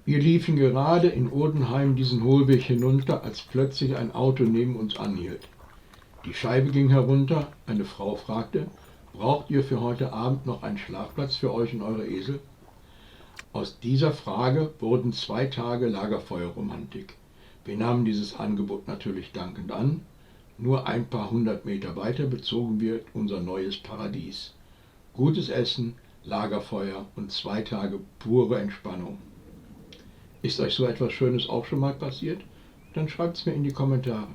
Wir liefen gerade in Odenheim diesen Hohlweg hinunter, als plötzlich ein Auto neben uns anhielt. Die Scheibe ging herunter, eine Frau fragte: Braucht ihr für heute Abend noch einen Schlafplatz für euch und eure Esel? Aus dieser Frage wurden 2 Tage Lagerfeuerromantik. Wir nahmen dieses Angebot natürlich dankend an. Nur ein paar 100 Meter weiter bezogen wir unser neues Paradies. Gutes Essen, Lagerfeuer und 2 Tage pure Entspannung. Ist euch so etwas Schönes auch schon mal passiert? Dann schreibt es mir in die Kommentare.